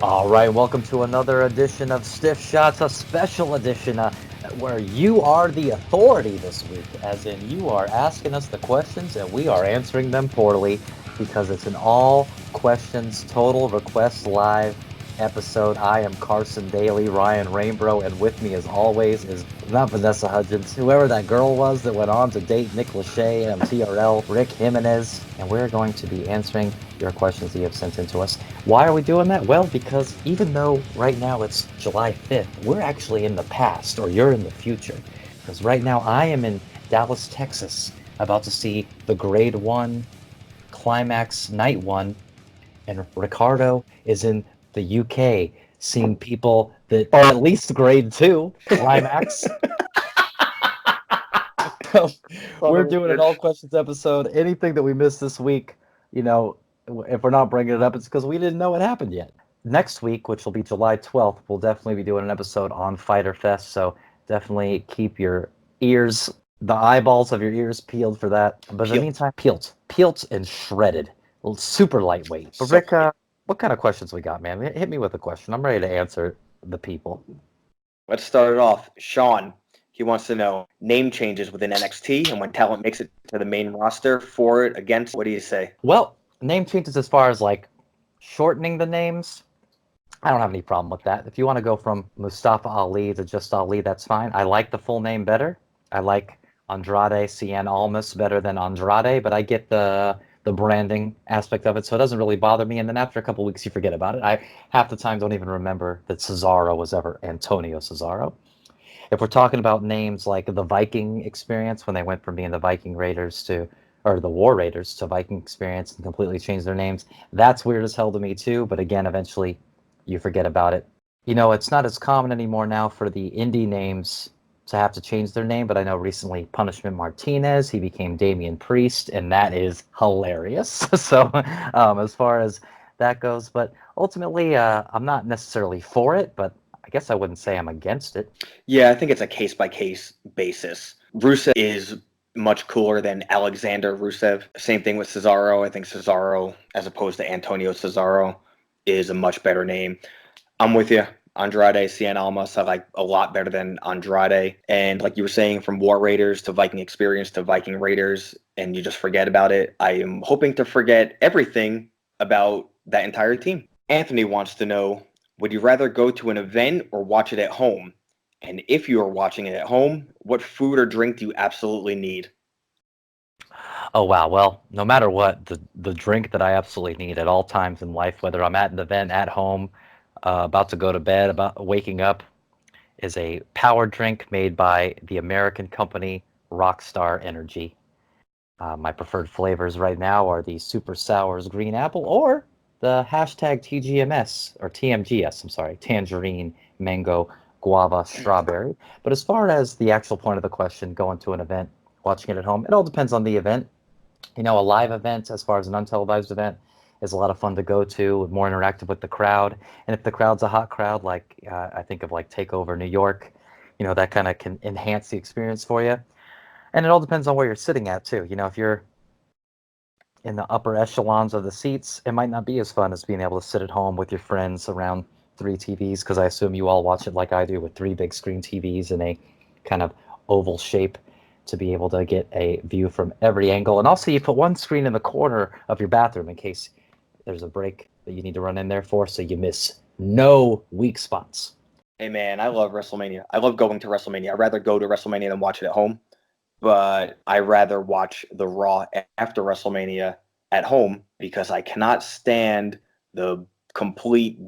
All right, welcome to another edition of Stiff Shots, a special edition where you are the authority this week, as in you are asking us the questions and we are answering them poorly because it's an all questions total request live episode. I am Carson Daly, Ryan Rainbow, and with me as always is not Vanessa Hudgens, whoever that girl was that went on to date Nick Lachey and TRL, Rick Jimenez, and we're going to be answering your questions that you have sent in to us. Why are we doing that? Well, because even though right now it's July 5th, we're actually in the past, or you're in the future. Because right now I am in Dallas, Texas, about to see the Grade 1 Climax Night 1, and Ricardo is in the UK seeing people that are at least Grade 2 Climax. Son We're of a doing an all bitch. questions episode. Anything that we missed this week, you know, if we're not bringing it up, it's because we didn't know it happened yet. Next week, which will be July 12th, we'll definitely be doing an episode on Fighter Fest. So definitely keep your ears, the eyeballs of your ears peeled for that. But in the Peel. meantime, peeled and shredded, super lightweight. But So Rick, what kind of questions we got, man? Hit me with a question. I'm ready to answer the people. let's start it off. Sean, he wants to know name changes within NXT and when talent makes it to the main roster, for it, against. What do you say? Well, name changes as far as like shortening the names. I don't have any problem with that. If you want to go from Mustafa Ali to just Ali, that's fine. I like the full name better. I like Andrade Cien Almas better than Andrade, but I get the branding aspect of it, so it doesn't really bother me. And then after a couple weeks, you forget about it. I half the time don't even remember that Cesaro was ever Antonio Cesaro. If we're talking about names like the Viking Experience, when they went from being the Viking Raiders to or the War Raiders to Viking Experience and completely changed their names, that's weird as hell to me too. But again, eventually you forget about it. You know, it's not as common anymore now for the indie names to have to change their name, but I know recently Punishment Martinez, he became Damian Priest, and that is hilarious. So, as far as that goes, but ultimately, I'm not necessarily for it, but I guess I wouldn't say I'm against it. Yeah, I think it's a case by case basis. Rusev is much cooler than Alexander Rusev. Same thing with Cesaro. I think Cesaro, as opposed to Antonio Cesaro, is a much better name. I'm with you. Andrade Cien Almas I like a lot better than Andrade. And like you were saying, from War Raiders to Viking Experience to Viking Raiders, and you just forget about it. I am hoping to forget everything about that entire team. Anthony wants to know, would you rather go to an event or watch it at home? And if you are watching it at home, what food or drink do you absolutely need? Oh wow, well, no matter what, the drink that I absolutely need at all times in life, whether I'm at an event, at home, about to go to bed, about waking up, is a power drink made by the American company Rockstar Energy. My preferred flavors right now are the Super Sours Green Apple or the hashtag TGMS or TMGS, I'm sorry, Tangerine, Mango, Guava, Strawberry. But as far as the actual point of the question, going to an event, watching it at home, it all depends on the event. You know, a live event, as far as an untelevised event, is a lot of fun to go to, more interactive with the crowd. And if the crowd's a hot crowd, like I think of like Takeover New York, you know, that kind of can enhance the experience for you. And it all depends on where you're sitting at too. You know, if you're in the upper echelons of the seats, it might not be as fun as being able to sit at home with your friends around three TVs, because I assume you all watch it like I do with three big screen TVs in a kind of oval shape to be able to get a view from every angle. And also, you put one screen in the corner of your bathroom in case there's a break that you need to run in there for, so you miss no weak spots. Hey man, I love WrestleMania. I love going to WrestleMania. I'd rather go to WrestleMania than watch it at home, but I rather watch the Raw after WrestleMania at home because I cannot stand the complete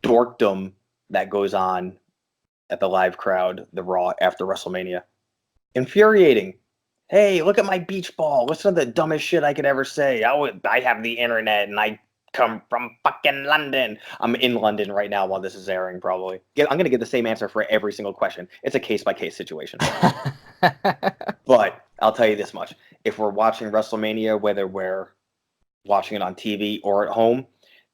dorkdom that goes on at the live crowd, the Raw after WrestleMania. Infuriating. Hey, look at my beach ball. What's some of the dumbest shit I could ever say? I have the internet and I come from fucking London. I'm in London right now while this is airing, probably. I'm going to get the same answer for every single question. It's a case by case situation. But I'll tell you this much. If we're watching WrestleMania, whether we're watching it on TV or at home,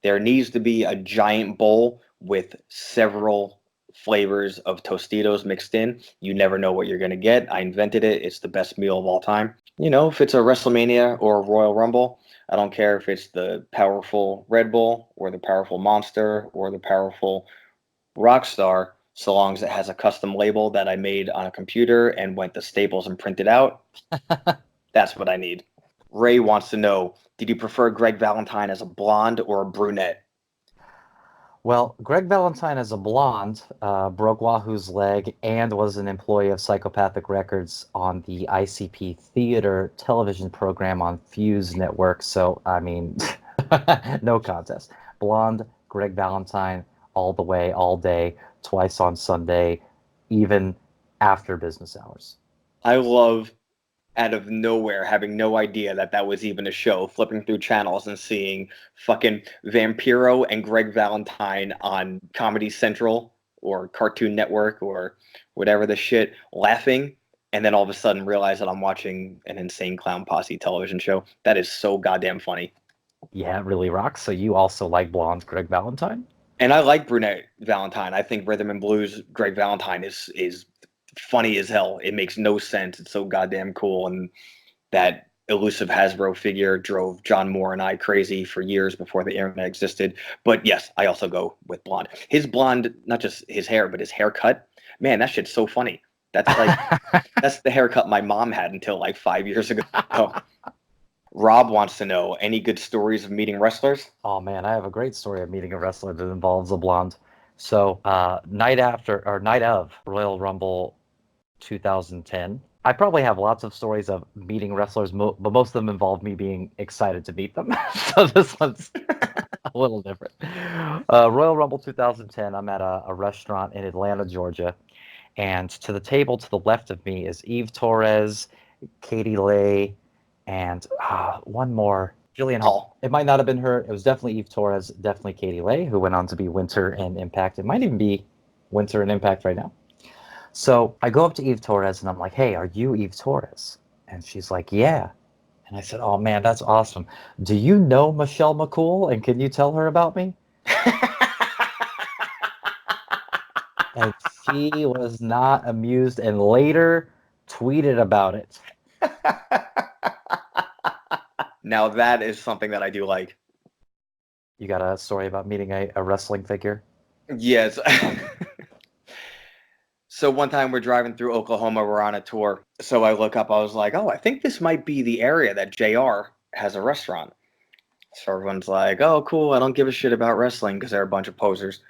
there needs to be a giant bowl with several flavors of Tostitos mixed in. You never know what you're going to get. I invented it. It's the best meal of all time. You know, if it's a WrestleMania or a Royal Rumble, I don't care if it's the powerful Red Bull or the powerful Monster or the powerful Rockstar, so long as it has a custom label that I made on a computer and went to Staples and printed out. That's what I need. Ray wants to know, did you prefer Greg Valentine as a blonde or a brunette? Well, Greg Valentine as a blonde broke Wahoo's leg and was an employee of Psychopathic Records on the ICP Theater television program on Fuse Network. So, I mean, no contest. Blonde, Greg Valentine, all the way, all day, twice on Sunday, even after business hours. I love, out of nowhere, having no idea that that was even a show, flipping through channels and seeing fucking Vampiro and Greg Valentine on Comedy Central or Cartoon Network or whatever the shit, laughing, and then all of a sudden realize that I'm watching an Insane Clown Posse television show. That is so goddamn funny. Yeah, it really rocks. So you also like blonde Greg Valentine? And I like Brunette Valentine. I think Rhythm and Blues Greg Valentine is funny as hell. It makes no sense. It's so goddamn cool, and that elusive Hasbro figure drove John Moore and I crazy for years before the internet existed. But yes, I also go with blonde. His blonde, not just his hair, but his haircut. Man, that shit's so funny. That's like that's the haircut my mom had until like 5 years ago. Rob wants to know, any good stories of meeting wrestlers? Oh man, I have a great story of meeting a wrestler that involves a blonde. So, night of Royal Rumble 2010, I probably have lots of stories of meeting wrestlers, but most of them involve me being excited to meet them. So this one's a little different. Royal Rumble 2010, I'm at a restaurant in Atlanta, Georgia, and to the table to the left of me is Eve Torres, Katie Lay, and one more, Jillian Hall. It might not have been her. It was definitely Eve Torres, definitely Katie Lay, who went on to be Winter and Impact. It might even be Winter and Impact right now. So I go up to Eve Torres and I'm like, hey, are you Eve Torres? And she's like, yeah. And I said, oh man, that's awesome. Do you know Michelle McCool? And can you tell her about me? And she was not amused and later tweeted about it. Now that is something that I do like. You got a story about meeting a wrestling figure? Yes. So one time we're driving through Oklahoma, we're on a tour. So I look up, I was like, oh, I think this might be the area that JR has a restaurant. So everyone's like, oh, cool. I don't give a shit about wrestling because they're a bunch of posers.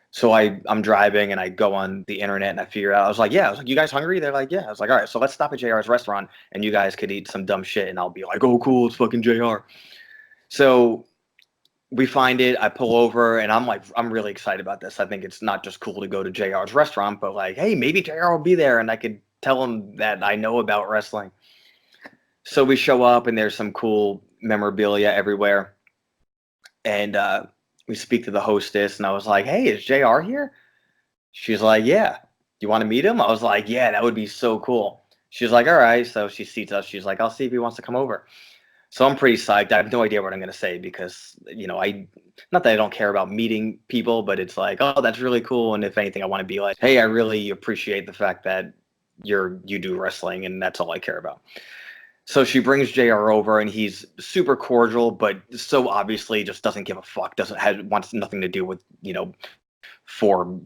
So I'm driving and I go on the internet and I figure out, I was like, you guys hungry? They're like, yeah. I was like, all right, so let's stop at JR's restaurant and you guys could eat some dumb shit and I'll be like, oh, cool, it's fucking JR. So we find it, I pull over, and I'm really excited about this. I think it's not just cool to go to JR's restaurant, but like, hey, maybe JR will be there and I could tell him that I know about wrestling. So we show up and there's some cool memorabilia everywhere. And we speak to the hostess and I was like, hey, is JR here? She's like, yeah. You want to meet him? I was like, yeah, that would be so cool. She's like, all right. So she seats us. She's like, I'll see if he wants to come over. So I'm pretty psyched. I have no idea what I'm going to say because, not that I don't care about meeting people, but it's like, oh, that's really cool. And if anything, I want to be like, hey, I really appreciate the fact that you do wrestling and that's all I care about. So she brings JR over and he's super cordial, but so obviously just doesn't give a fuck, wants nothing to do with, four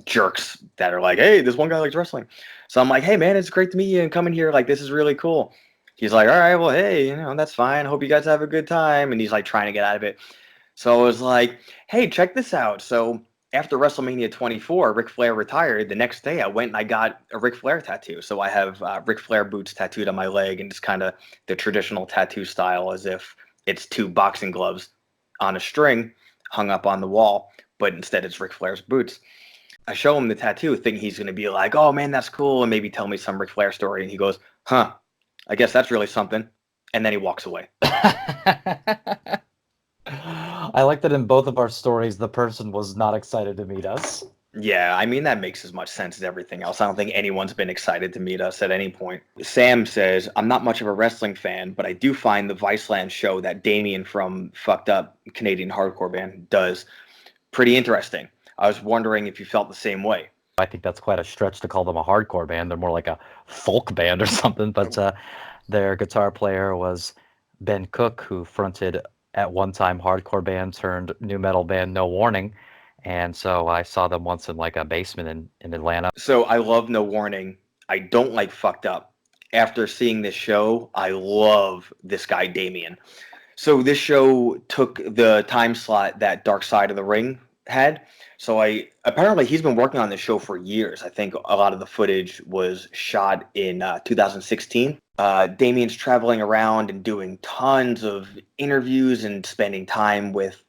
jerks that are like, hey, this one guy likes wrestling. So I'm like, hey man, it's great to meet you and coming here. Like, this is really cool. He's like, all right, well, hey, that's fine. Hope you guys have a good time. And he's like trying to get out of it. So I was like, hey, check this out. So after WrestleMania 24, Ric Flair retired. The next day, I went and I got a Ric Flair tattoo. So I have Ric Flair boots tattooed on my leg, and it's kind of the traditional tattoo style, as if it's two boxing gloves on a string hung up on the wall, but instead it's Ric Flair's boots. I show him the tattoo, thinking he's going to be like, oh man, that's cool, and maybe tell me some Ric Flair story. And he goes, huh, I guess that's really something. And then he walks away. I like that in both of our stories, the person was not excited to meet us. Yeah, I mean, that makes as much sense as everything else. I don't think anyone's been excited to meet us at any point. Sam says, I'm not much of a wrestling fan, but I do find the Viceland show that Damien from Fucked Up Canadian Hardcore Band does pretty interesting. I was wondering if you felt the same way. I think that's quite a stretch to call them a hardcore band. They're more like a folk band or something, but their guitar player was Ben Cook, who fronted at one time hardcore band turned new metal band No Warning. And so I saw them once in like a basement in Atlanta. So I love No Warning. I don't like Fucked Up. After seeing this show, I love this guy Damien. So this show took the time slot that Dark Side of the Ring had. So I apparently he's been working on this show for years. I think a lot of the footage was shot in 2016. Damien's traveling around and doing tons of interviews and spending time with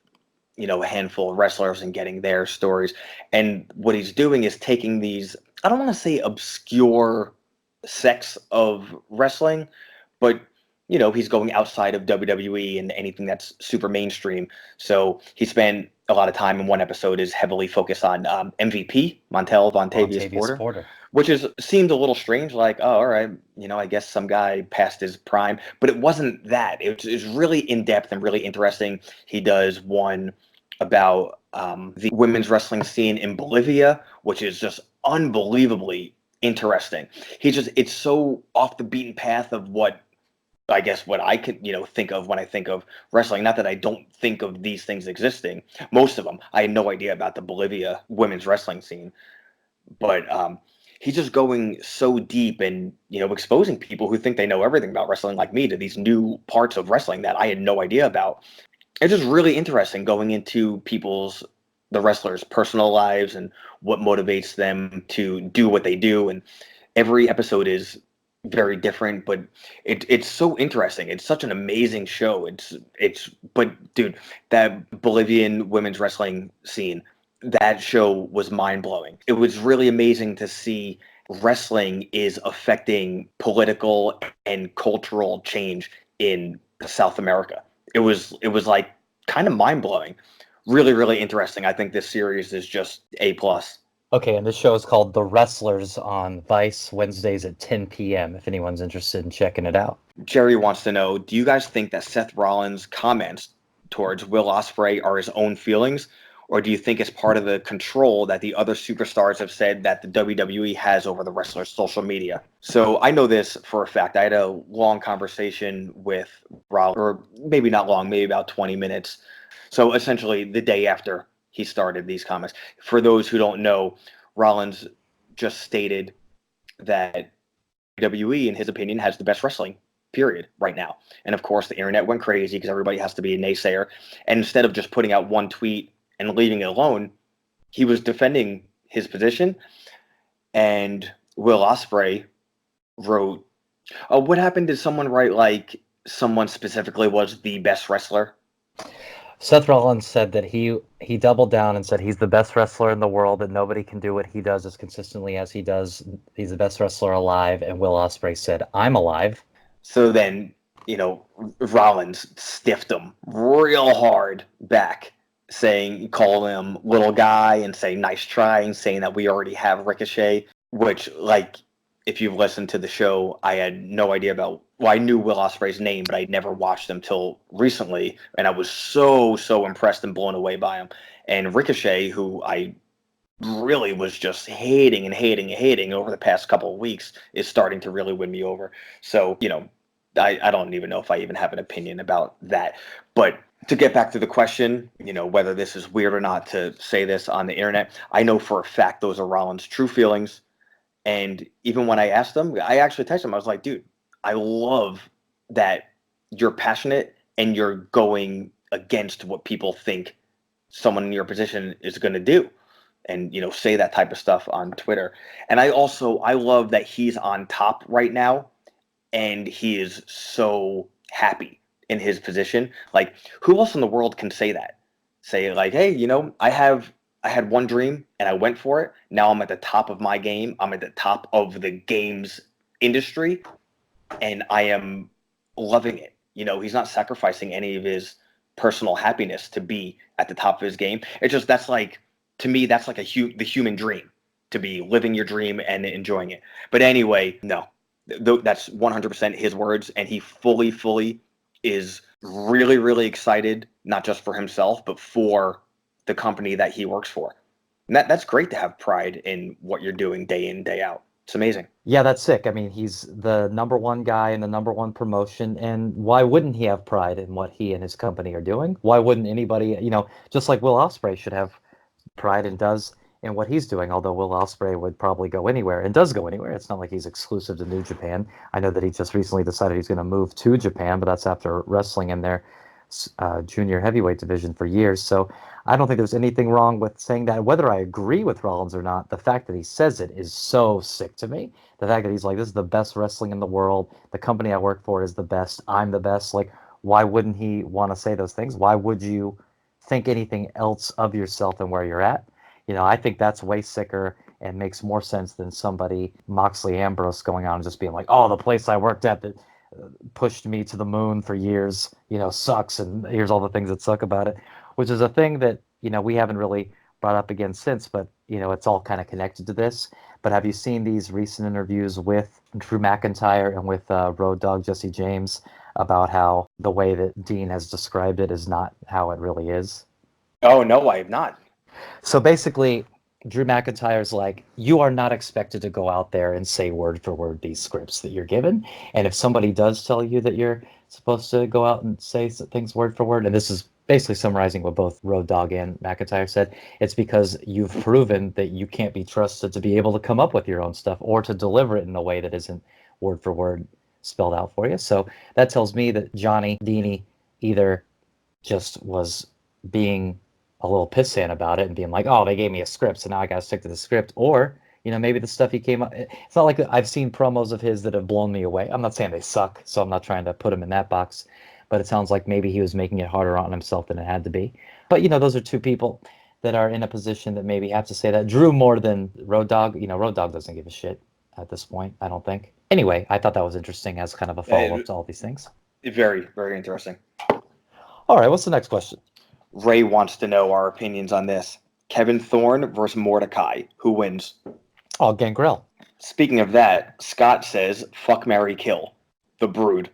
a handful of wrestlers and getting their stories. And what he's doing is taking these, I don't want to say obscure sects of wrestling, but he's going outside of WWE and anything that's super mainstream. So he spent a lot of time in one episode is heavily focused on MVP, Montel Vontavious Porter, which seemed a little strange. Like, oh, all right, I guess some guy past his prime, but it wasn't that. It's really in depth and really interesting. He does one about the women's wrestling scene in Bolivia, which is just unbelievably interesting. It's so off the beaten path of what I guess what I could, think of when I think of wrestling. Not that I don't think of these things existing. Most of them, I had no idea about the Bolivia women's wrestling scene, but he's just going so deep and exposing people who think they know everything about wrestling, like me, to these new parts of wrestling that I had no idea about. It's just really interesting going into the wrestlers' personal lives and what motivates them to do what they do. And every episode is very different, but it's so interesting. It's such an amazing show. But dude, that Bolivian women's wrestling scene, that show was mind blowing. It was really amazing to see wrestling is affecting political and cultural change in South America. It was like kind of mind blowing. Really, really interesting. I think this series is just A plus. Okay, and this show is called The Wrestlers on Vice, Wednesdays at 10 p.m. if anyone's interested in checking it out. Jerry wants to know, do you guys think that Seth Rollins' comments towards Will Ospreay are his own feelings, or do you think it's part of the control that the other superstars have said that the WWE has over the wrestlers' social media? So I know this for a fact. I had a long conversation with Rollins, or maybe not long, maybe about 20 minutes. So essentially the day after he started these comments. For those who don't know, Rollins just stated that WWE, in his opinion, has the best wrestling, period, right now. And of course, the internet went crazy because everybody has to be a naysayer. And instead of just putting out one tweet and leaving it alone, he was defending his position. And Will Ospreay wrote, "Oh, what happened? Did someone write like someone specifically was the best wrestler?" Seth Rollins said that he doubled down and said he's the best wrestler in the world, that nobody can do what he does as consistently as he does. He's the best wrestler alive. And Will Ospreay said, "I'm alive." So then, Rollins stiffed him real hard back, call him little guy and say nice try, and saying that we already have Ricochet, which, like, if you've listened to the show, I had no idea about. Well, I knew Will Ospreay's name, but I'd never watched him till recently, and I was so impressed and blown away by him. And Ricochet, who I really was just hating and hating and hating over the past couple of weeks, is starting to really win me over. So, I don't even know if I even have an opinion about that. But to get back to the question, whether this is weird or not to say this on the internet, I know for a fact those are Rollins' true feelings. And even when I asked him, I actually texted him. I was like, dude, I love that you're passionate and you're going against what people think someone in your position is going to do, and say that type of stuff on Twitter. And I love that he's on top right now and he is so happy in his position. Like, who else in the world can say that? Say like, hey, I had one dream and I went for it. Now I'm at the top of my game. I'm at the top of the games industry and I am loving it. He's not sacrificing any of his personal happiness to be at the top of his game. It's just, that's like, to me, that's like the human dream, to be living your dream and enjoying it. But anyway, no, that's 100% his words. And he fully is really, really excited, not just for himself, but for the company that he works for. And that's great to have pride in what you're doing day in, day out. It's amazing. Yeah, that's sick. I mean, he's the number one guy in the number one promotion, and why wouldn't he have pride in what he and his company are doing? Why wouldn't anybody, just like Will Ospreay should have pride and does in what he's doing, although Will Ospreay would probably go anywhere and does go anywhere. It's not like he's exclusive to New Japan. I know that he just recently decided he's going to move to Japan, but that's after wrestling in their junior heavyweight division for years. So I don't think there's anything wrong with saying that. Whether I agree with Rollins or not, the fact that he says it is so sick to me. The fact that he's like, this is the best wrestling in the world. The company I work for is the best. I'm the best. Like, why wouldn't he want to say those things? Why would you think anything else of yourself than where you're at? I think that's way sicker and makes more sense than somebody Moxley Ambrose going on and just being like, oh, the place I worked at that pushed me to the moon for years, sucks, and here's all the things that suck about it, which is a thing that, we haven't really brought up again since, but, it's all kind of connected to this. But have you seen these recent interviews with Drew McIntyre and with Road Dogg Jesse James about how the way that Dean has described it is not how it really is? Oh, no, I have not. So basically, Drew McIntyre's like, you are not expected to go out there and say word for word these scripts that you're given. And if somebody does tell you that you're supposed to go out and say things word for word, and this is basically summarizing what both Road Dogg and McIntyre said, it's because you've proven that you can't be trusted to be able to come up with your own stuff or to deliver it in a way that isn't word for word spelled out for you. So that tells me that Johnny Deanie either just was being a little pissant about it and being like, oh, they gave me a script, so now I got to stick to the script. Or, maybe the stuff he came up. It's not like I've seen promos of his that have blown me away. I'm not saying they suck, so I'm not trying to put him in that box. But it sounds like maybe he was making it harder on himself than it had to be. But, those are two people that are in a position that maybe have to say that. Drew more than Road Dogg. Road Dogg doesn't give a shit at this point, I don't think. Anyway, I thought that was interesting as kind of a follow-up to all these things. Very, very interesting. All right, what's the next question? Ray wants to know our opinions on this. Kevin Thorne versus Mordecai. Who wins? Oh, Gangrel. Speaking of that, Scott says, fuck, marry, kill. The Brood.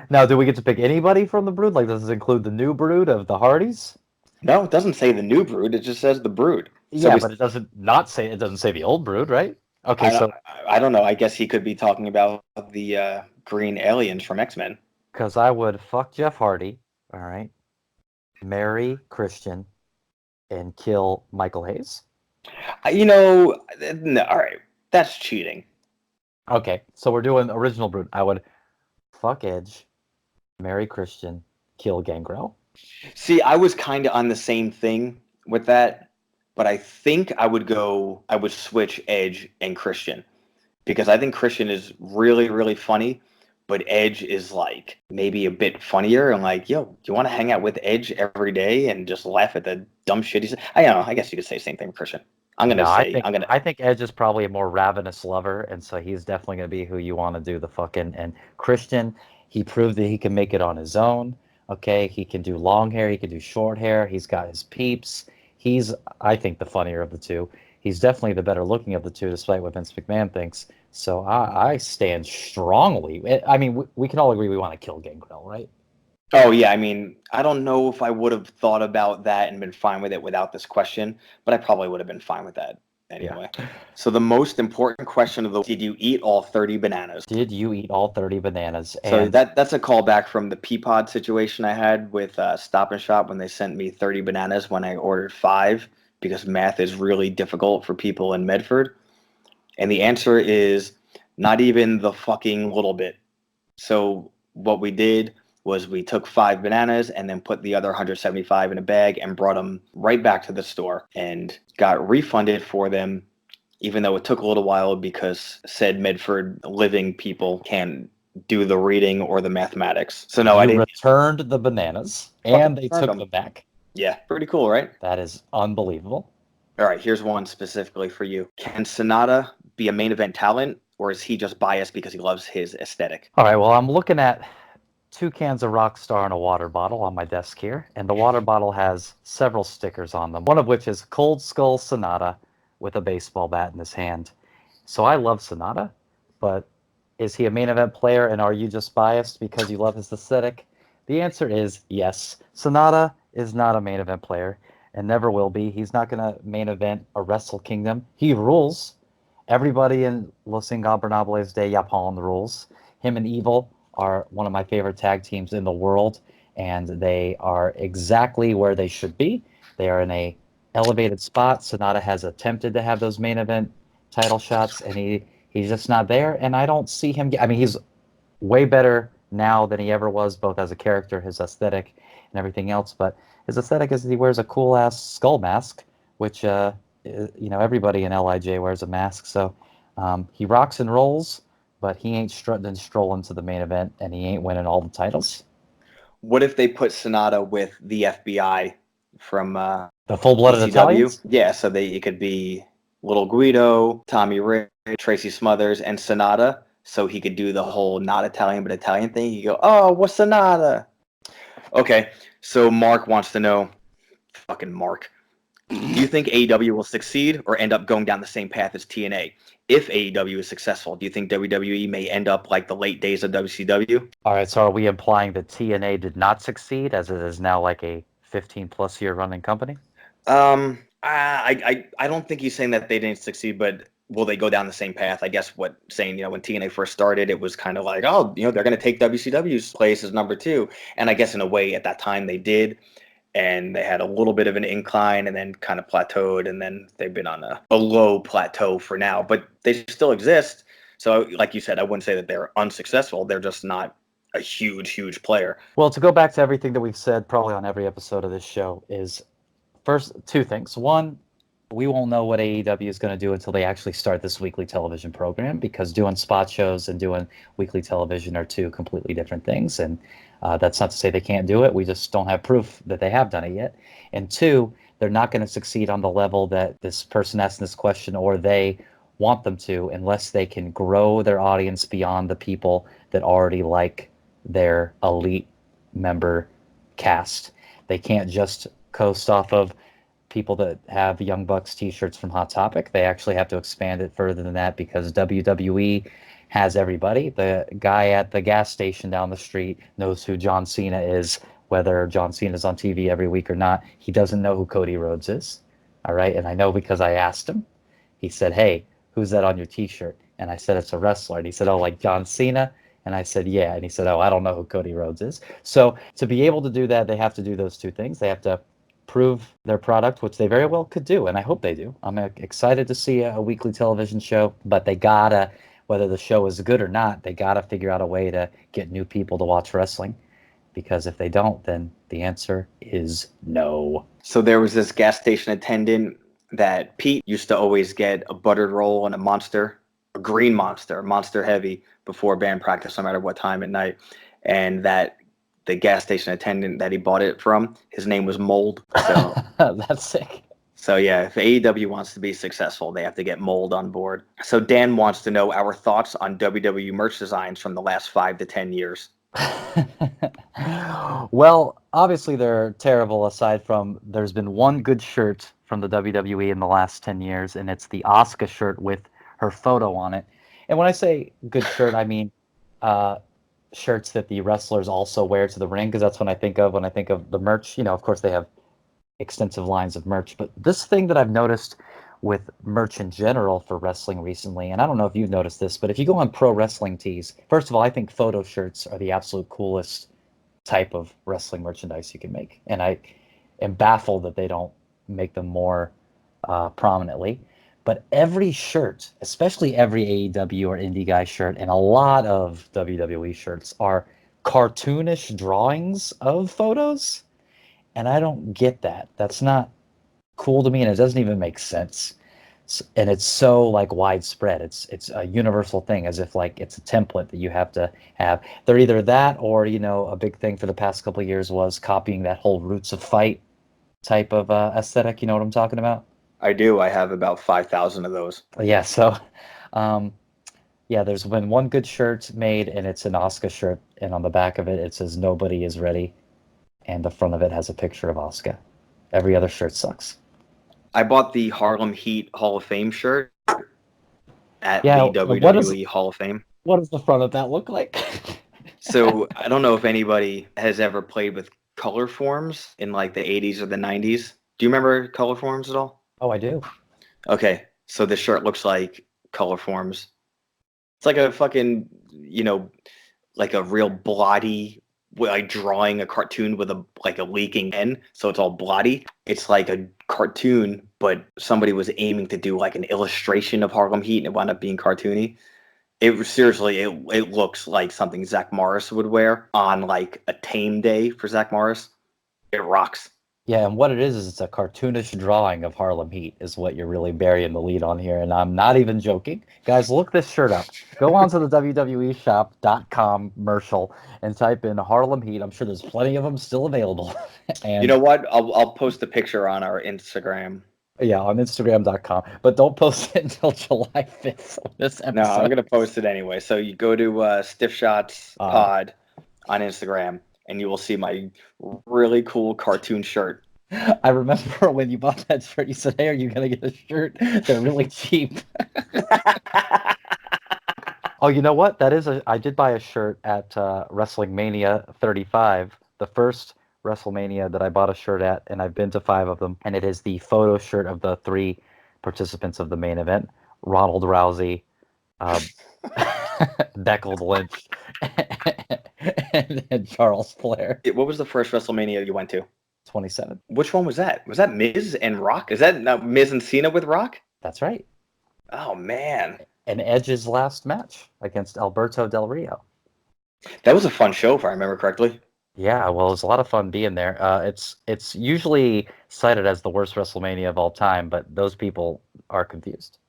Now, do we get to pick anybody from the Brood? Like, does this include the new Brood of the Hardys? No, it doesn't say the new Brood. It just says the Brood. Yeah, but it doesn't say the old Brood, right? Okay, I don't know. I guess he could be talking about the green aliens from X-Men. Because I would fuck Jeff Hardy, all right, marry Christian, and kill Michael Hayes. No, all right. That's cheating. Okay, so we're doing original Brood. I would fuck Edge, marry Christian, kill Gangrel. See, I was kind of on the same thing with that, but I think I would switch Edge and Christian because I think Christian is really, really funny, but Edge is like maybe a bit funnier and like, yo, do you want to hang out with Edge every day and just laugh at the dumb shit he says? I don't know. I guess you could say the same thing with Christian. I think Edge is probably a more ravenous lover, and so he's definitely going to be who you want to do the fucking. And Christian, he proved that he can make it on his own. Okay, he can do long hair, he can do short hair. He's got his peeps. He's, I think, the funnier of the two. He's definitely the better looking of the two, despite what Vince McMahon thinks. So I stand strongly. I mean, we can all agree we want to kill Gangrel, right? Oh, yeah. I mean, I don't know if I would have thought about that and been fine with it without this question, but I probably would have been fine with that anyway. Yeah. So the most important question of did you eat all 30 bananas? Did you eat all 30 bananas? So that's a callback from the Peapod situation I had with Stop and Shop when they sent me 30 bananas when I ordered 5 because math is really difficult for people in Medford. And the answer is not even the fucking little bit. So what we did was we took 5 bananas and then put the other 175 in a bag and brought them right back to the store and got refunded for them, even though it took a little while because said Medford living people can't do the reading or the mathematics. So no, I didn't. Returned the bananas and they took them back. Yeah, pretty cool, right? That is unbelievable. All right, here's one specifically for you. Can Sonata be a main event talent, or is he just biased because he loves his aesthetic? All right, well, I'm looking at 2 cans of Rockstar and a water bottle on my desk here, and the water bottle has several stickers on them, one of which is Cold Skull Sonata with a baseball bat in his hand. So I love Sonata, but is he a main event player, and are you just biased because you love his aesthetic? The answer is yes. Sonata is not a main event player, and never will be. He's not going to main event a Wrestle Kingdom. He rules. Everybody in Los Ingobernables de Japón rules. Him and Evil are one of my favorite tag teams in the world, and they are exactly where they should be. They are in a elevated spot. Sonata has attempted to have those main event title shots, and he's just not there. And I don't see him. I mean, he's way better now than he ever was, both as a character, his aesthetic, and everything else. But his aesthetic is that he wears a cool ass skull mask, which everybody in Lij wears a mask. So he rocks and rolls, but he ain't strolling to the main event, and he ain't winning all the titles. What if they put Sonata with the FBI from the full-blooded ECW? Italians? Yeah, so it could be Little Guido, Tommy Rich, Tracy Smothers, and Sonata. So he could do the whole not Italian but Italian thing. He go, oh, what's Sonata? Okay, so Mark wants to know, fucking Mark, do you think AEW will succeed or end up going down the same path as TNA? If AEW is successful, do you think WWE may end up like the late days of WCW? All right, so are we implying that TNA did not succeed, as it is now like a 15-plus year running company? I don't think he's saying that they didn't succeed, but will they go down the same path? I guess when TNA first started, it was kind of like, oh, they're going to take WCW's place as number 2. And I guess in a way at that time they did. And they had a little bit of an incline and then kind of plateaued. And then they've been on a low plateau for now, but they still exist. So like you said, I wouldn't say that they're unsuccessful. They're just not a huge player. Well, to go back to everything that we've said probably on every episode of this show is first 2 things. One, we won't know what AEW is going to do until they actually start this weekly television program, because doing spot shows and doing weekly television are 2 completely different things. And that's not to say they can't do it. We just don't have proof that they have done it yet. And 2, they're not going to succeed on the level that this person asking this question or they want them to, unless they can grow their audience beyond the people that already like their elite member cast. They can't just coast off of people that have Young Bucks t-shirts from Hot Topic. They actually have to expand it further than that, because WWE has everybody. The guy at the gas station down the street knows who John Cena is, whether John Cena's on TV every week or not. He doesn't know who Cody Rhodes is. All right. And I know because I asked him. He said, hey, who's that on your t-shirt? And I said, it's a wrestler. And he said, oh, like John Cena? And I said, yeah. And he said, oh, I don't know who Cody Rhodes is. So to be able to do that, they have to do those 2 things. They have to prove their product, which they very well could do, and I hope they do. I'm excited to see a weekly television show, but they gotta, whether the show is good or not, they gotta figure out a way to get new people to watch wrestling, because if they don't, then the answer is no. So there was this gas station attendant that Pete used to always get a buttered roll and a Monster, a green Monster, Monster Heavy, before band practice, no matter what time at night, and that the gas station attendant that he bought it from, his name was Mold. So that's sick. So yeah, if AEW wants to be successful, they have to get Mold on board. So Dan wants to know our thoughts on WWE merch designs from the last 5 to 10 years. Well, obviously they're terrible, aside from there's been one good shirt from the WWE in the last 10 years, and it's the Asuka shirt with her photo on it. And when I say good shirt, I mean shirts that the wrestlers also wear to the ring, because that's when I think of the merch. Of course they have extensive lines of merch, but this thing that I've noticed with merch in general for wrestling recently, and I don't know if you've noticed this, but if you go on Pro Wrestling Tees, first of all, I think photo shirts are the absolute coolest type of wrestling merchandise you can make, and I am baffled that they don't make them more prominently. But every shirt, especially every AEW or indie guy shirt, and a lot of WWE shirts, are cartoonish drawings of photos. And I don't get that. That's not cool to me, and it doesn't even make sense. And it's so like widespread. It's a universal thing, as if like it's a template that you have to have. They're either that, or a big thing for the past couple of years was copying that whole Roots of Fight type of aesthetic. You know what I'm talking about? I do. I have about 5,000 of those. Yeah, so there's been one good shirt made, and it's an Asuka shirt, and on the back of it, it says "Nobody is ready," and the front of it has a picture of Asuka. Every other shirt sucks. I bought the Harlem Heat Hall of Fame shirt at the WWE Hall of Fame. What does the front of that look like? So I don't know if anybody has ever played with color forms in like the 80s or the 90s. Do you remember Color Forms at all? Oh, I do. Okay, so this shirt looks like Color Forms. It's like a fucking, like a real blotty, like drawing a cartoon with a leaking pen, so it's all blotty. It's like a cartoon, but somebody was aiming to do like an illustration of Harlem Heat, and it wound up being cartoony. It looks like something Zach Morris would wear on like a tame day for Zach Morris. It rocks. Yeah, and what it is it's a cartoonish drawing of Harlem Heat is what you're really burying the lead on here, and I'm not even joking. Guys, look this shirt up. Go on to the WWEshop.com commercial and type in Harlem Heat. I'm sure there's plenty of them still available. And You know what? I'll post a picture on our Instagram. yeah, on Instagram.com. But don't post it until July 5th of this No, I'm episode. gonna post it anyway. So you go to Stiff Shots Pod on Instagram, and you will see my really cool cartoon shirt. I remember when you bought that shirt, you said, "Hey, are you gonna get a shirt? They're really cheap." Oh, you know what? I did buy a shirt at Wrestling Mania 35, the first WrestleMania that I bought a shirt at, and I've been to 5 of them. And it is the photo shirt of the 3 participants of the main event: Ronald Rousey, Beckles Lynch, and Charles Flair. What was the first WrestleMania you went to? 27. Which one was that? Was that Miz and Rock? Is that Miz and Cena with Rock? That's right. Oh man, And Edge's last match against Alberto Del Rio. that was a fun show if I remember correctly. Yeah, well, it's a lot of fun being there. It's usually cited as the worst WrestleMania of all time, but those people are confused.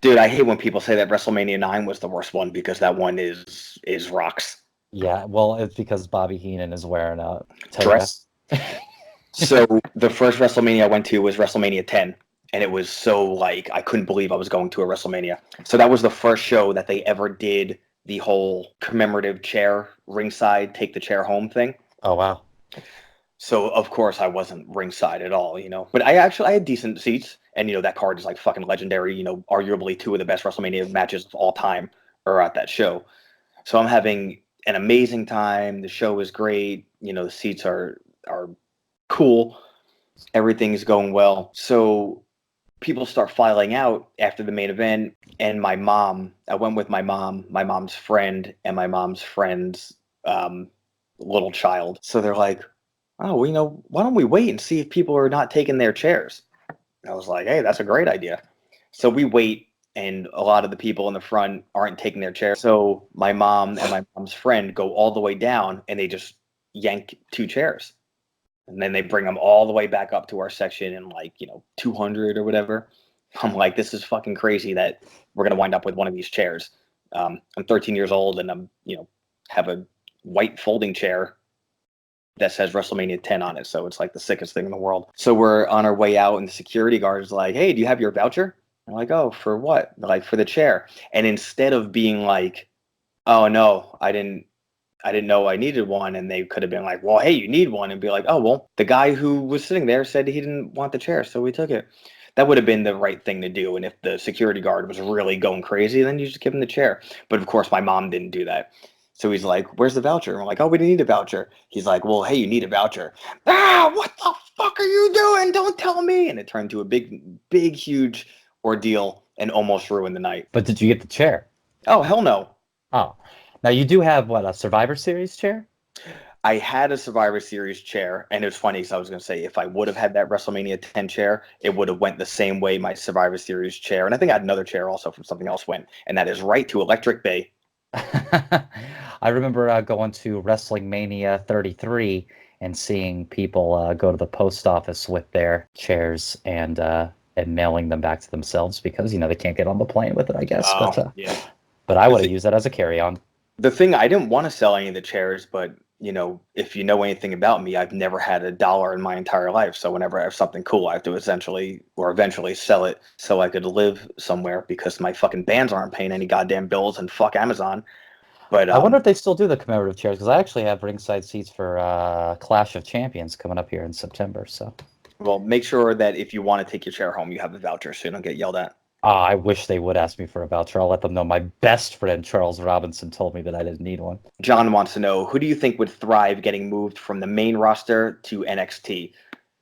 Dude, I hate when people say that WrestleMania 9 was the worst one because that one is Rock's Yeah, well, it's because Bobby Heenan is wearing a toga. dress. So the first WrestleMania I went to was WrestleMania 10, and it was so like I couldn't believe I was going to a WrestleMania. So that was the first show that they ever did the whole commemorative chair ringside, take the chair home thing. Oh wow. So of course I wasn't ringside at all, But I had decent seats, and that card is like fucking legendary. Arguably 2 of the best WrestleMania matches of all time are at that show. So I'm having an amazing time. The show is great. The seats are cool. Everything's going well. So people start filing out after the main event, and my mom. I went with my mom, my mom's friend, and my mom's friend's little child. So they're like, oh, well, why don't we wait and see if people are not taking their chairs? I was like, hey, that's a great idea. So we wait, and a lot of the people in the front aren't taking their chairs. So my mom and my mom's friend go all the way down, and they just yank 2 chairs. And then they bring them all the way back up to our section in 200 or whatever. I'm like, this is fucking crazy that we're going to wind up with one of these chairs. I'm 13 years old, and I'm, have a white folding chair that says WrestleMania 10 on it. So it's like the sickest thing in the world. So we're on our way out, and the security guard is like, hey, do you have your voucher? I'm like, oh, for what? They're like, for the chair. And instead of being like, oh, no, I didn't know I needed one, and they could have been like, well, hey, you need one, and be like, oh, well, the guy who was sitting there said he didn't want the chair, so we took it. That would have been the right thing to do. And if the security guard was really going crazy, then you just give him the chair. But of course, my mom didn't do that. So he's like, where's the voucher? And we're like, oh, we didn't need a voucher. He's like, well, hey, you need a voucher. Ah, what the fuck are you doing? Don't tell me. And it turned to a big, huge ordeal and almost ruined the night. But did you get the chair? Oh, hell no. Oh. Now you do have a Survivor Series chair? I had a Survivor Series chair, and it was funny because I was going to say if I would have had that WrestleMania 10 chair, it would have went the same way my Survivor Series chair, and I think I had another chair also from something else went, and that is right to Electric Bay. I remember going to Wrestling Mania 33 and seeing people go to the post office with their chairs and mailing them back to themselves because they can't get on the plane with it, I guess. Oh, yeah. But I would have used that as a carry-on. The thing, I didn't want to sell any of the chairs, but if you know anything about me, I've never had $1 in my entire life. So whenever I have something cool, I have to eventually sell it so I could live somewhere because my fucking bands aren't paying any goddamn bills, and fuck Amazon. But I wonder if they still do the commemorative chairs because I actually have ringside seats for Clash of Champions coming up here in September. So, well, make sure that if you want to take your chair home, you have a voucher so you don't get yelled at. I wish they would ask me for a voucher. I'll let them know my best friend Charles Robinson told me that I didn't need one. John wants to know, who do you think would thrive getting moved from the main roster to NXT?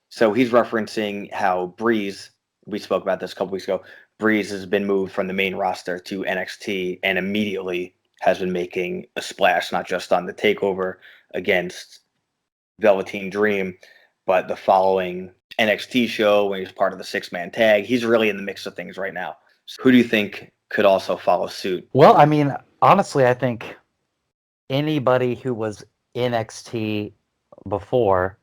So he's referencing how Breeze, we spoke about this a couple weeks ago, Breeze has been moved from the main roster to NXT and immediately has been making a splash, not just on the takeover against Velveteen Dream, but the following NXT show when he's part of the 6-man tag. He's really in the mix of things right now. So who do you think could also follow suit? Well, I mean, honestly, I think anybody who was NXT before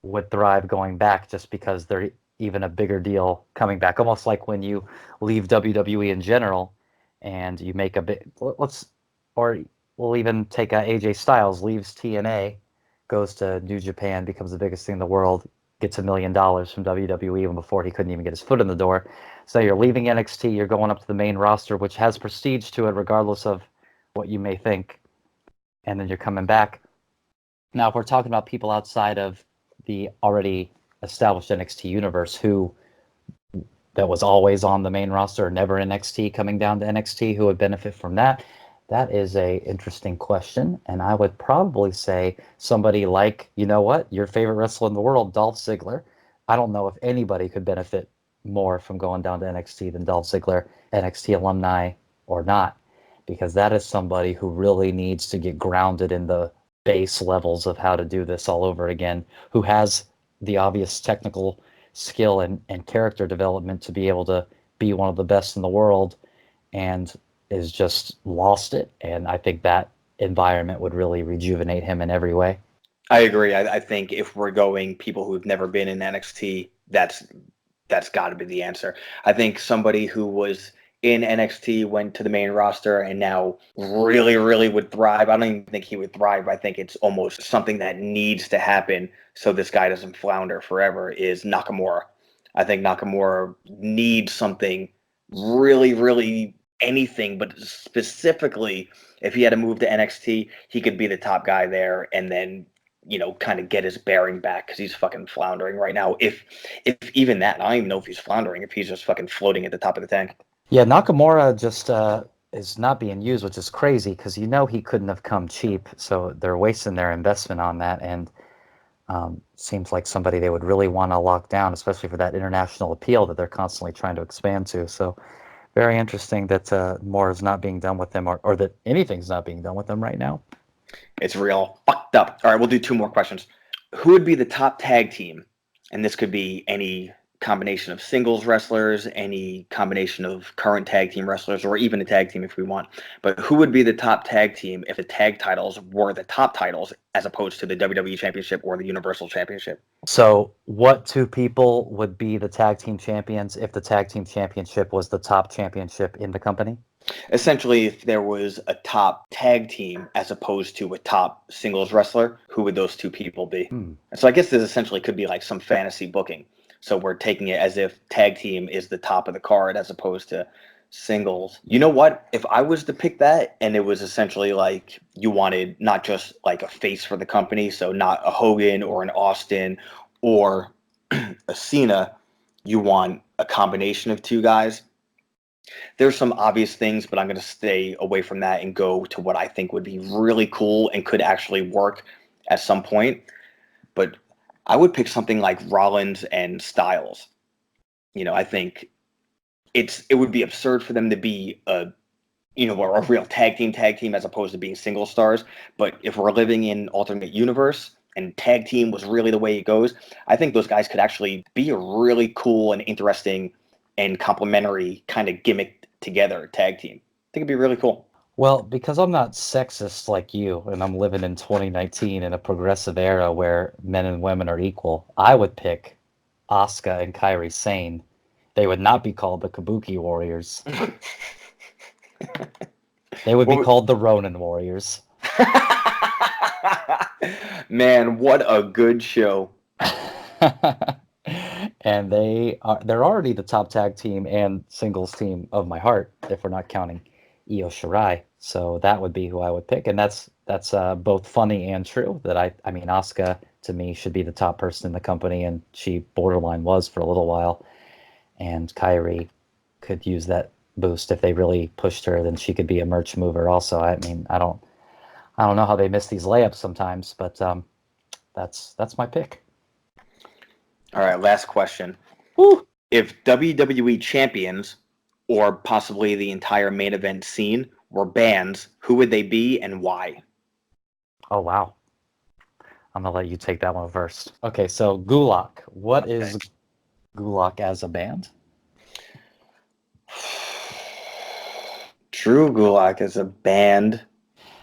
would thrive going back just because they're even a bigger deal coming back. Almost like when you leave WWE in general and you make a bit, or we'll even take AJ Styles, leaves TNA, goes to New Japan, becomes the biggest thing in the world, gets $1 million from WWE even before he couldn't even get his foot in the door. So you're leaving NXT, you're going up to the main roster, which has prestige to it regardless of what you may think, and then you're coming back. Now, if we're talking about people outside of the already established NXT universe who that was always on the main roster, never NXT, coming down to NXT, who would benefit from that? That is a interesting question, and I would probably say somebody like, you know what, your favorite wrestler in the world, Dolph Ziggler. I don't know if anybody could benefit more from going down to NXT than Dolph Ziggler, NXT alumni or not, because that is somebody who really needs to get grounded in the base levels of how to do this all over again, who has the obvious technical skill and character development to be able to be one of the best in the world, and is just lost it. And I think that environment would really rejuvenate him in every way. I agree. I think if we're going people who've never been in NXT, that's got to be the answer. I think somebody who was in NXT went to the main roster and now really, really would thrive. I don't even think he would thrive. I think it's almost something that needs to happen so this guy doesn't flounder forever, is Nakamura. I think Nakamura needs something really, really anything, but specifically if he had to move to NXT, he could be the top guy there and then kind of get his bearing back because he's fucking floundering right now. If even that, I don't even know if he's floundering, if he's just fucking floating at the top of the tank. Yeah, Nakamura just is not being used, which is crazy because he couldn't have come cheap. So they're wasting their investment on that, and seems like somebody they would really want to lock down, especially for that international appeal that they're constantly trying to expand to. So very interesting that more is not being done with them, or that anything's not being done with them right now. It's real fucked up. All right, we'll do 2 more questions. Who would be the top tag team? And this could be any combination of singles wrestlers, any combination of current tag team wrestlers, or even a tag team if we want. But who would be the top tag team if the tag titles were the top titles as opposed to the WWE Championship or the Universal Championship? So what 2 people would be the tag team champions if the tag team championship was the top championship in the company? Essentially, if there was a top tag team as opposed to a top singles wrestler, who would those 2 people be? So I guess this essentially could be like some fantasy booking. So we're taking it as if tag team is the top of the card as opposed to singles. You know what? If I was to pick that and it was essentially like you wanted not just like a face for the company, so not a Hogan or an Austin or a Cena, you want a combination of 2 guys. There's some obvious things, but I'm going to stay away from that and go to what I think would be really cool and could actually work at some point. But I would pick something like Rollins and Styles. I think it would be absurd for them to be a real tag team as opposed to being single stars. But if we're living in alternate universe and tag team was really the way it goes, I think those guys could actually be a really cool and interesting and complementary kind of gimmick together tag team. I think it'd be really cool. Well, because I'm not sexist like you, and I'm living in 2019 in a progressive era where men and women are equal, I would pick Asuka and Kairi Sane. They would not be called the Kabuki Warriors. They would be called the Ronin Warriors. Man, what a good show. And they're already the top tag team and singles team of my heart, if we're not counting Io Shirai. So that would be who I would pick, and that's both funny and true. That I mean, Asuka to me should be the top person in the company, and she borderline was for a little while. And Kairi could use that boost if they really pushed her. Then she could be a merch mover also. I mean, I don't know how they miss these layups sometimes, but that's my pick. All right, last question. Woo! If WWE champions, or possibly the entire main event scene, were bands, who would they be and why? Oh, wow. I'm going to let you take that one first. Okay, so Gulak. What Okay. is Gulak as a band? Drew Gulak is a band.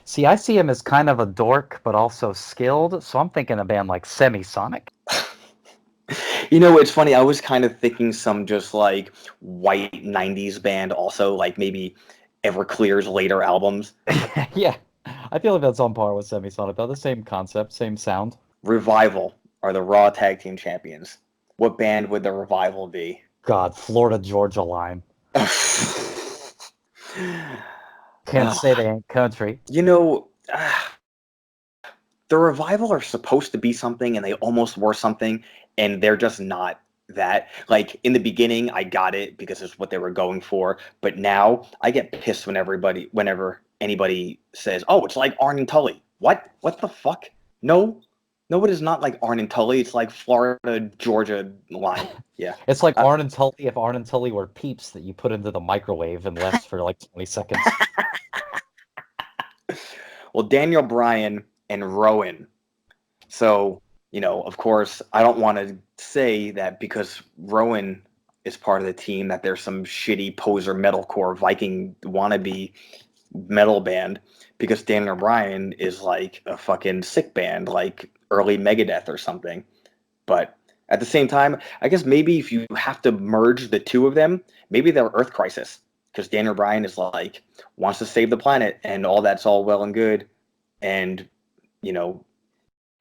See, I see him as kind of a dork, but also skilled, so I'm thinking a band like Semisonic. You know, it's funny. I was kind of thinking some just like white 90s band, also, like maybe Everclear's later albums. Yeah, I feel like that's on par with Semisonic, though. The same concept, same sound. Revival are the Raw Tag Team Champions. What band would the Revival be? God, Florida Georgia Line. uh, Can't say they ain't country. you know, the Revival are supposed to be something and they almost were something, and they're just not that. Like in the beginning, I got it because it's what they were going for, but now I get pissed whenever anybody says, "Oh, it's like Arn and Tully." What? What the fuck? No, no, it is not like Arn and Tully. It's like Florida Georgia line. Yeah. It's like Uh, Arn and Tully if Arn and Tully were peeps that you put into the microwave and left for like 20 seconds. well, Daniel Bryan and Rowan. So, of course, I don't want to say that because Rowan is part of the team that there's some shitty poser metalcore Viking wannabe metal band, because Daniel Bryan is like a fucking sick band, like early Megadeth or something. But at the same time, I guess maybe if you have to merge the two of them, maybe they're Earth Crisis, because Daniel Bryan is like wants to save the planet and all that's all well and good, and you know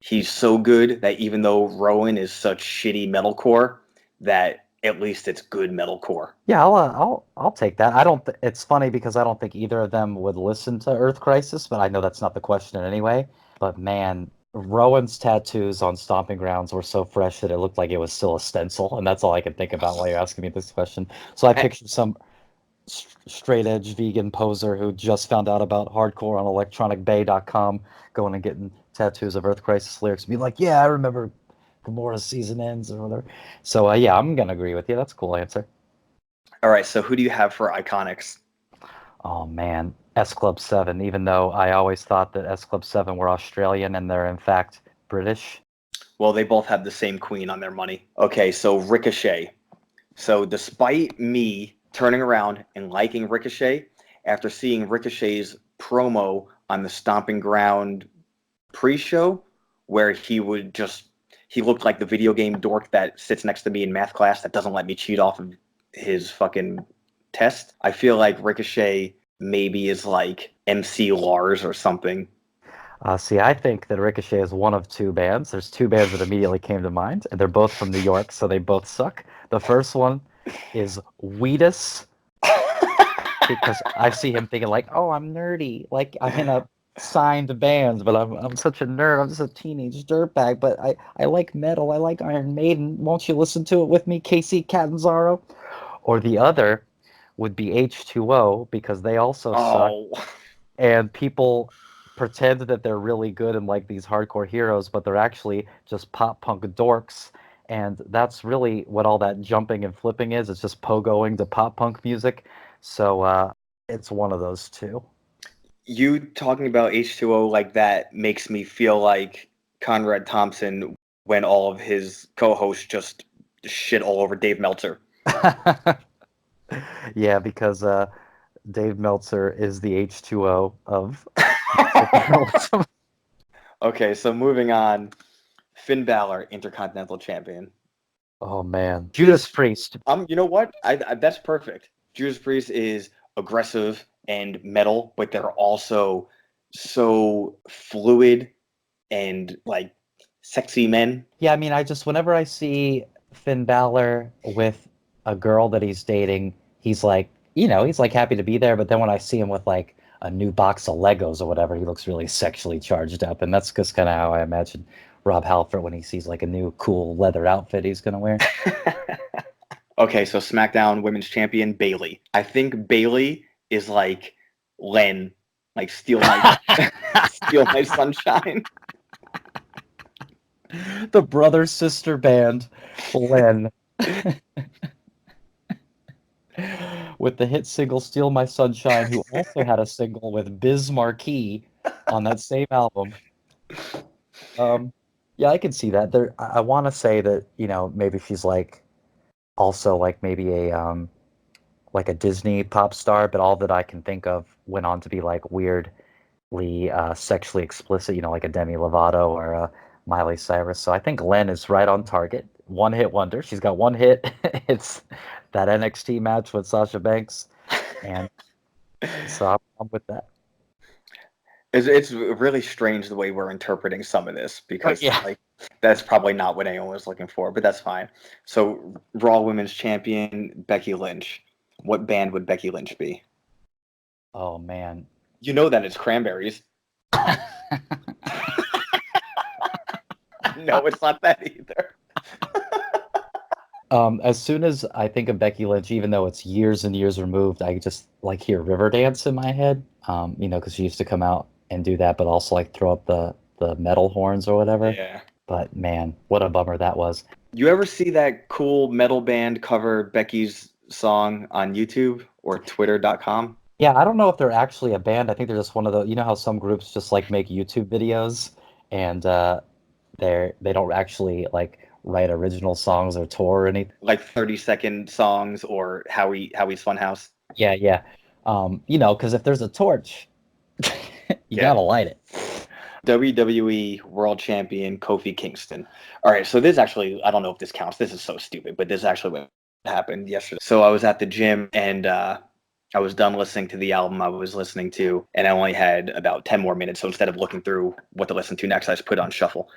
he's so good that even though Rowan is such shitty metalcore, that at least it's good metalcore. Yeah, I'll take that. I don't. It's funny because I don't think either of them would listen to Earth Crisis, but I know that's not the question anyway. But man, Rowan's tattoos on Stomping Grounds were so fresh that it looked like it was still a stencil, and that's all I can think about while you're asking me this question. So I pictured some straight edge vegan poser who just found out about hardcore on electronicbay.com going and getting tattoos of Earth Crisis lyrics and be like, yeah, I remember Gamora's season ends or whatever. So yeah, I'm gonna agree with you. That's a cool answer. All right, so who do you have for Iconics? Oh man, S Club 7, even though I always thought that S Club 7 were Australian and they're in fact British. Well, they both have the same queen on their money. Okay, so Ricochet. So despite me turning around and liking Ricochet, after seeing Ricochet's promo on the Stomping Ground pre-show, where he looked like the video game dork that sits next to me in math class that doesn't let me cheat off of his fucking test. I feel like Ricochet maybe is like MC Lars or something. See, I think that Ricochet is one of two bands. There's two bands that immediately came to mind, and they're both from New York, so they both suck. The first one is Wheatus, because I see him thinking like, "Oh, I'm nerdy. Like I'm in a signed band, but I'm such a nerd. I'm just a teenage dirtbag. But I like metal. I like Iron Maiden. Won't you listen to it with me, Casey Catanzaro?" Or the other would be H2O because they also suck, Oh, and people pretend that they're really good and like these hardcore heroes, but they're actually just pop punk dorks. And that's really what all that jumping and flipping is. It's just pogoing to pop punk music. So it's one of those two. you talking about H2O like that makes me feel like Conrad Thompson when all of his co-hosts just shit all over Dave Meltzer. Yeah, because Dave Meltzer is the H2O of music journalism. Okay, so moving on, Finn Balor, Intercontinental Champion. Oh man, Judas Priest. You know what? That's perfect. Judas Priest is aggressive and metal, but they're also so fluid and like sexy men. Yeah, I mean, I just whenever I see Finn Balor with a girl that he's dating, he's like, he's like happy to be there. But then when I see him with like a new box of Legos or whatever, he looks really sexually charged up, and that's just kind of how I imagine Rob Halford when he sees like a new cool leather outfit he's gonna wear. Okay, so SmackDown Women's Champion Bailey. I think Bailey is like Len, like Steal My Steal My Sunshine. The brother sister band, Len, with the hit single "Steal My Sunshine," who also had a single with Biz Markie on that same album. Um, yeah, I can see that. There, I want to say that, maybe she's like also like maybe like a Disney pop star, but all that I can think of went on to be like weirdly sexually explicit, like a Demi Lovato or a Miley Cyrus. So I think Len is right on target. One hit wonder. She's got one hit. It's that NXT match with Sasha Banks, and so I'm with that. It's really strange the way we're interpreting some of this because Yeah. like that's probably not what anyone was looking for, but that's fine. So Raw Women's Champion Becky Lynch. What band would Becky Lynch be? Oh man. You know that it's Cranberries. No, it's not that either. As soon as I think of Becky Lynch, even though it's years and years removed, I just like hear Riverdance in my head. Because she used to come out and do that, but also like throw up the metal horns or whatever. Yeah. But man, what a bummer that was. You ever see that cool metal band cover Becky's song on YouTube or Twitter.com? Yeah, I don't know if they're actually a band. I think they're just one of the, how some groups just like make YouTube videos and they don't actually like write original songs or tour or anything. Like 30-second songs or Howie's Funhouse? Yeah, yeah. Because if there's a torch, you Yeah. gotta light it. WWE World Champion Kofi Kingston. All right, so this actually, I don't know if this counts. This is so stupid, but this is actually what happened yesterday. So I was at the gym and I was done listening to the album I was listening to, and I only had about 10 more minutes. So instead of looking through what to listen to next, I just put on shuffle.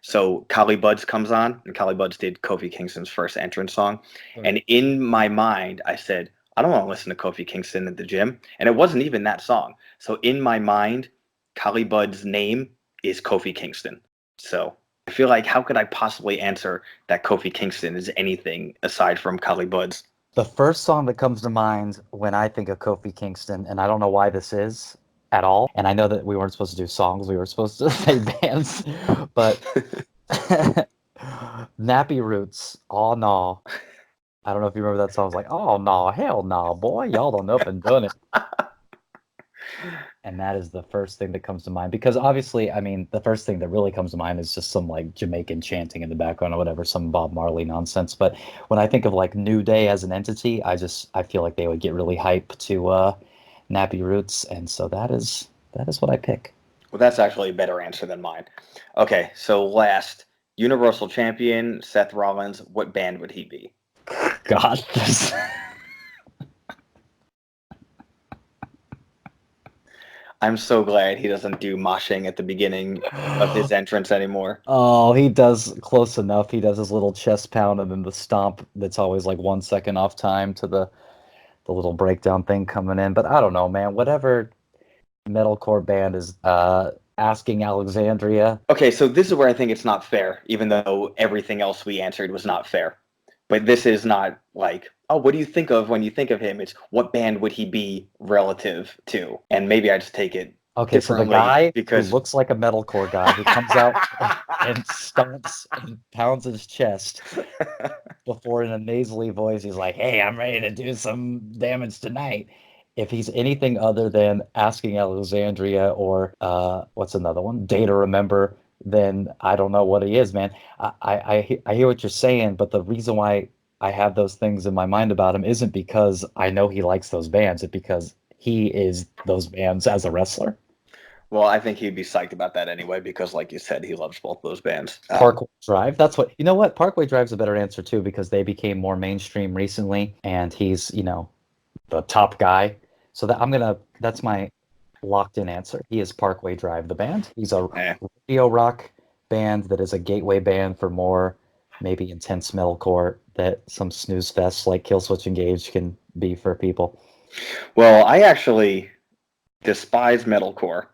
So Kali Buds comes on, and Kali Buds did Kofi Kingston's first entrance song. Hmm. And in my mind, I said, I don't want to listen to Kofi Kingston at the gym. And it wasn't even that song. So in my mind, Kali Bud's name is Kofi Kingston. So I feel like how could I possibly answer that Kofi Kingston is anything aside from Kali Buds? The first song that comes to mind when I think of Kofi Kingston, and I don't know why this is at all, and I know that we weren't supposed to do songs, we were supposed to say bands, but Nappy Roots, "Oh No." I don't know if you remember that song. It's like, "Oh no, hell no, boy, y'all don't know up and done it." And that is the first thing that comes to mind because obviously, I mean, the first thing that really comes to mind is just some like Jamaican chanting in the background or whatever, some Bob Marley nonsense. But when I think of like New Day as an entity, I feel like they would get really hype to Nappy Roots, and so that is what I pick. Well, that's actually a better answer than mine. Okay, so last Universal Champion Seth Rollins. What band would he be? God, I'm so glad he doesn't do moshing at the beginning of his entrance anymore. oh, he does close enough. He does his little chest pound and then the stomp that's always like 1 second off time to the little breakdown thing coming in. But I don't know, man. Whatever metalcore band is asking Alexandria. Okay, so this is where I think it's not fair, even though everything else we answered was not fair. But this is not like, oh, what do you think of when you think of him? It's what band would he be relative to? And maybe I just take it Okay, so the differently guy because who looks like a metalcore guy who comes out and stomps and pounds his chest before in a nasally voice, he's like, "Hey, I'm ready to do some damage tonight." If he's anything other than asking Alexandria or what's another one, Data Remember, then I don't know what he is, man. I hear what you're saying, but the reason why I have those things in my mind about him isn't because I know he likes those bands, it's because he is those bands as a wrestler. well, I think he'd be psyched about that anyway because, like you said, he loves both those bands. Parkway Drive. That's what, you know what? Parkway Drive's a better answer too because they became more mainstream recently and he's, the top guy. So that's my locked in answer. He is Parkway Drive, the band. He's a Eh. radio rock band that is a gateway band for more maybe intense metalcore that some snooze fests like Killswitch Engage can be for people. Well, I actually despise metalcore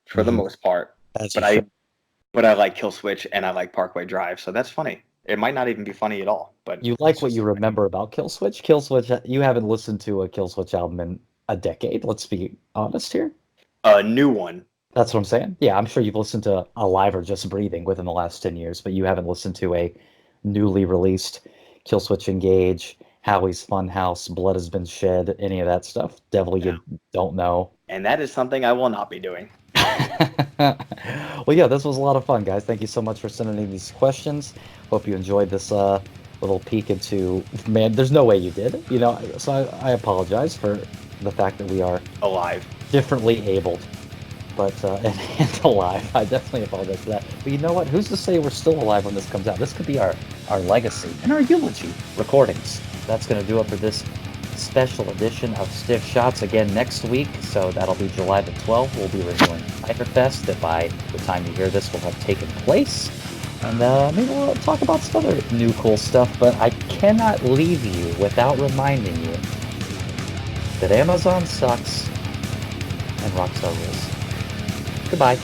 for the Mhm. most part, As you but should. I like Killswitch and I like Parkway Drive, so that's funny. It might not even be funny at all, but You it's like what just you remember about Killswitch? Killswitch, you haven't listened to a Killswitch album in a decade. Let's be honest here. a new one. That's what I'm saying. Yeah, I'm sure you've listened to Alive or Just Breathing within the last 10 years, but you haven't listened to a newly released Killswitch Engage, Howie's Funhouse, Blood Has Been Shed, any of that stuff. Devil Yeah. You Don't Know. And that is something I will not be doing. Well, yeah, this was a lot of fun, guys. Thank you so much for sending in these questions. Hope you enjoyed this little peek into. Man, there's no way you did. So I apologize for the fact that we are Alive. differently abled, but and alive. I definitely apologize for that. But you know what? Who's to say we're still alive when this comes out? This could be our legacy and our eulogy recordings. That's going to do it for this special edition of Stiff Shots again next week. So that'll be July the 12th. We'll be reviewing Tiger Fest that by the time you hear this will have taken place. And maybe we'll talk about some other new cool stuff. But I cannot leave you without reminding you that Amazon sucks and Rockstar rules. Goodbye.